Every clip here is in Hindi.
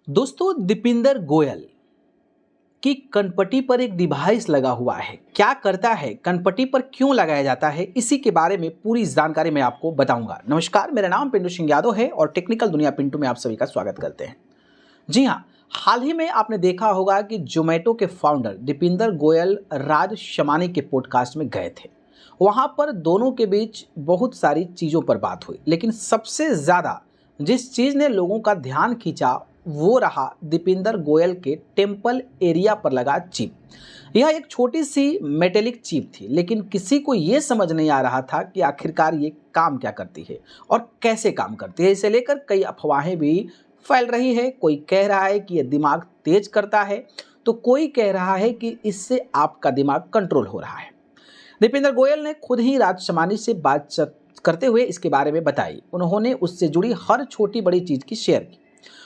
दोस्तों, दीपिंदर गोयल की कनपटी पर एक डिवाइस लगा हुआ है। क्या करता है, कनपटी पर क्यों लगाया जाता है, इसी के बारे में पूरी जानकारी मैं आपको बताऊंगा। नमस्कार, मेरा नाम पिंटू सिंह यादव है और टेक्निकल दुनिया पिंटू में आप सभी का स्वागत करते हैं। जी हाँ, हाल ही में आपने देखा होगा कि जोमेटो के फाउंडर दीपिंदर गोयल राज शमानी के पॉडकास्ट में गए थे। वहां पर दोनों के बीच बहुत सारी चीज़ों पर बात हुई, लेकिन सबसे ज़्यादा जिस चीज़ ने लोगों का ध्यान खींचा वो रहा दीपिंदर गोयल के टेम्पल एरिया पर लगा चिप। यह एक छोटी सी मेटेलिक चिप थी, लेकिन किसी को ये समझ नहीं आ रहा था कि आखिरकार ये काम क्या करती है और कैसे काम करती है। इसे लेकर कई अफवाहें भी फैल रही है। कोई कह रहा है कि यह दिमाग तेज करता है, तो कोई कह रहा है कि इससे आपका दिमाग कंट्रोल हो रहा है। दीपिंदर गोयल ने खुद ही राज शमानी से बातचीत करते हुए इसके बारे में बताई। उन्होंने उससे जुड़ी हर छोटी बड़ी चीज़ की शेयर की।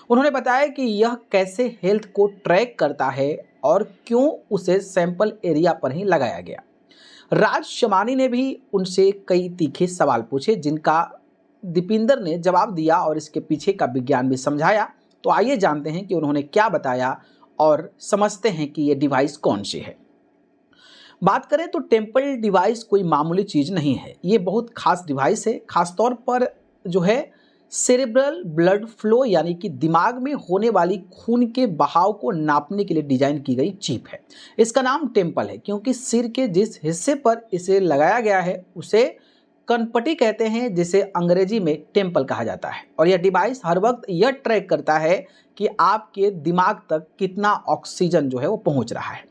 उन्होंने बताया कि यह कैसे हेल्थ को ट्रैक करता है और क्यों उसे सैंपल एरिया पर ही लगाया गया। राज शमानी ने भी उनसे कई तीखे सवाल पूछे, जिनका दीपिंदर ने जवाब दिया और इसके पीछे का विज्ञान भी समझाया। तो आइए जानते हैं कि उन्होंने क्या बताया और समझते हैं कि ये डिवाइस कौन सी है। बात करें तो टेम्पल डिवाइस कोई मामूली चीज़ नहीं है। ये बहुत खास डिवाइस है। खासतौर पर जो है सेरेब्रल ब्लड फ्लो यानी कि दिमाग में होने वाली खून के बहाव को नापने के लिए डिजाइन की गई चिप है। इसका नाम टेम्पल है क्योंकि सिर के जिस हिस्से पर इसे लगाया गया है उसे कनपटी कहते हैं, जिसे अंग्रेजी में टेम्पल कहा जाता है। और यह डिवाइस हर वक्त यह ट्रैक करता है कि आपके दिमाग तक कितना ऑक्सीजन जो है वो पहुंच रहा है।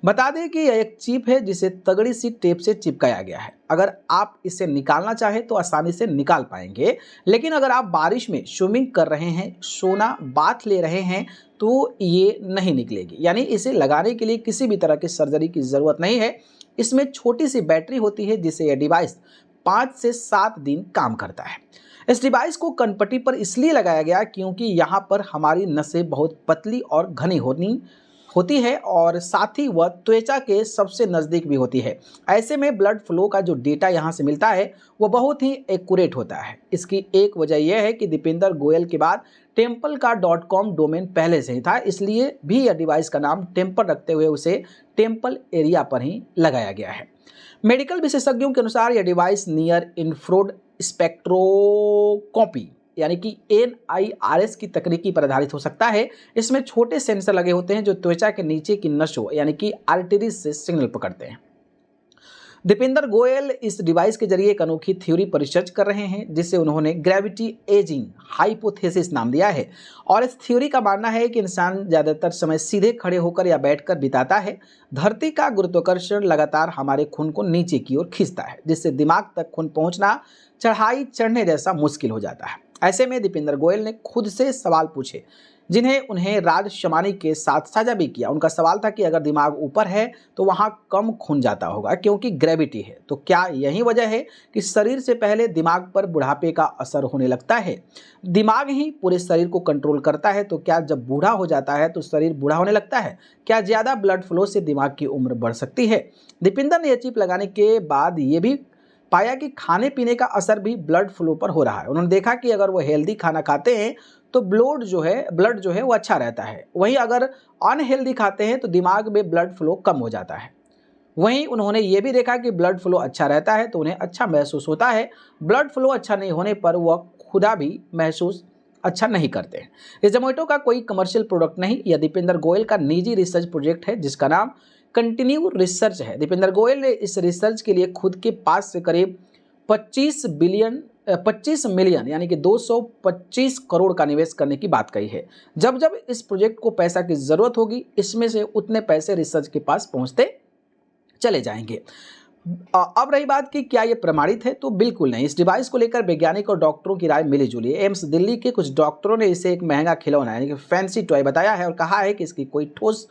बता दें कि यह एक चिप है जिसे तगड़ी सी टेप से चिपकाया गया है। अगर आप इसे निकालना चाहें तो आसानी से निकाल पाएंगे, लेकिन अगर आप बारिश में स्विमिंग कर रहे हैं, सोना बाथ ले रहे हैं, तो ये नहीं निकलेगी। यानी इसे लगाने के लिए किसी भी तरह की सर्जरी की ज़रूरत नहीं है। इसमें छोटी सी बैटरी होती है जिससे यह डिवाइस 5 से 7 दिन काम करता है। इस डिवाइस को कनपटी पर इसलिए लगाया गया क्योंकि यहाँ पर हमारी नसें बहुत पतली और घनी होती है और साथ ही वह त्वचा के सबसे नज़दीक भी होती है। ऐसे में ब्लड फ्लो का जो डेटा यहाँ से मिलता है वो बहुत ही एक्यूरेट होता है। इसकी एक वजह यह है कि दीपिंदर गोयल के बाद टेम्पल का .com डोमेन पहले से ही था, इसलिए भी यह डिवाइस का नाम टेम्पल रखते हुए उसे टेम्पल एरिया पर ही लगाया गया है। मेडिकल विशेषज्ञों के अनुसार यह डिवाइस नियर इंफ्रारेड स्पेक्ट्रोस्कोपी यानी कि NIRS की तकनीकी पर आधारित हो सकता है। इसमें छोटे सेंसर लगे होते हैं जो त्वचा के नीचे की नसों यानी कि आर्टरीज से सिग्नल पकड़ते हैं। दीपिंदर गोयल इस डिवाइस के जरिए एक अनोखी थ्योरी पर रिसर्च कर रहे हैं जिसे उन्होंने ग्रेविटी एजिंग हाइपोथेसिस नाम दिया है। और इस थ्योरी का मानना है कि इंसान ज़्यादातर समय सीधे खड़े होकर या बैठकर बिताता है। धरती का गुरुत्वाकर्षण लगातार हमारे खून को नीचे की ओर खींचता है, जिससे दिमाग तक खून पहुंचना चढ़ाई चढ़ने जैसा मुश्किल हो जाता है। ऐसे में दीपिंदर गोयल ने खुद से सवाल पूछे, जिन्हें उन्हें राज शमानी के साथ साझा भी किया। उनका सवाल था कि अगर दिमाग ऊपर है तो वहाँ कम खून जाता होगा क्योंकि ग्रेविटी है, तो क्या यही वजह है कि शरीर से पहले दिमाग पर बुढ़ापे का असर होने लगता है? दिमाग ही पूरे शरीर को कंट्रोल करता है, तो क्या जब बूढ़ा हो जाता है तो शरीर बूढ़ा होने लगता है? क्या ज़्यादा ब्लड फ्लो से दिमाग की उम्र बढ़ सकती है? दीपिंदर ने यह चिप लगाने के बाद ये भी पाया कि खाने पीने का असर भी ब्लड फ्लो पर हो रहा है। उन्होंने देखा कि अगर वो हेल्दी खाना खाते हैं तो ब्लड जो है वो अच्छा रहता है। वहीं अगर अनहेल्दी खाते हैं तो दिमाग में ब्लड फ्लो कम हो जाता है। वहीं उन्होंने ये भी देखा कि ब्लड फ्लो अच्छा रहता है तो उन्हें अच्छा महसूस होता है। ब्लड फ्लो अच्छा नहीं होने पर वह खुदा भी महसूस अच्छा नहीं करते हैं। ये जोमेटो का कोई कमर्शियल प्रोडक्ट नहीं, यह दीपिंदर गोयल का निजी रिसर्च प्रोजेक्ट है जिसका नाम कंटिन्यू रिसर्च है। दीपिंदर गोयल ने इस रिसर्च के लिए खुद के पास से करीब 25 मिलियन यानी कि 225 करोड़ का निवेश करने की बात कही है। जब जब इस प्रोजेक्ट को पैसा की जरूरत होगी, इसमें से उतने पैसे रिसर्च के पास पहुंचते चले जाएंगे। अब रही बात कि क्या ये प्रमाणित है, तो बिल्कुल नहीं। इस डिवाइस को लेकर वैज्ञानिक और डॉक्टरों की राय मिली जुली है। एम्स दिल्ली के कुछ डॉक्टरों ने इसे एक महंगा खिलौना यानी कि फैंसी टॉय बताया है और कहा है कि इसकी कोई ठोस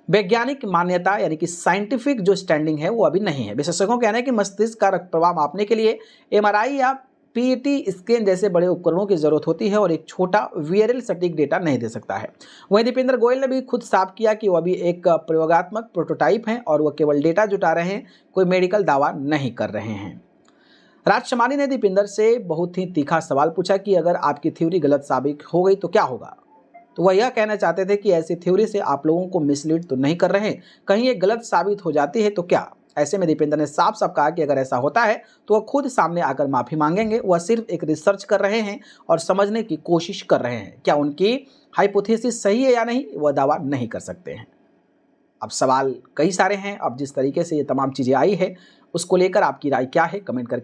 वैज्ञानिक मान्यता यानी कि साइंटिफिक जो स्टैंडिंग है वो अभी नहीं है। विशेषज्ञों का कहना है कि मस्तिष्क का रक्त प्रवाह मापने के लिए MRI या PET स्कैन जैसे बड़े उपकरणों की जरूरत होती है और एक छोटा वीआरएल सटीक डेटा नहीं दे सकता है। वहीं दीपिंदर गोयल ने भी खुद साफ किया कि वो अभी एक प्रयोगात्मक प्रोटोटाइप हैं और वह केवल डेटा जुटा रहे हैं, कोई मेडिकल दावा नहीं कर रहे हैं। राज शमानी ने दीपिंदर से बहुत ही तीखा सवाल पूछा कि अगर आपकी थ्योरी गलत साबित हो गई तो क्या होगा। तो वह यह कहना चाहते थे कि ऐसी थ्योरी से आप लोगों को मिसलीड तो नहीं कर रहे हैं, कहीं ये गलत साबित हो जाती है तो क्या। ऐसे में दीपेंद्र ने साफ साफ कहा कि अगर ऐसा होता है तो वह खुद सामने आकर माफ़ी मांगेंगे। वह सिर्फ एक रिसर्च कर रहे हैं और समझने की कोशिश कर रहे हैं। क्या उनकी हाइपोथेसिस सही है या नहीं, वह दावा नहीं कर सकते हैं। अब सवाल कई सारे हैं। अब जिस तरीके से ये तमाम चीज़ें आई है उसको लेकर आपकी राय क्या है, कमेंट करके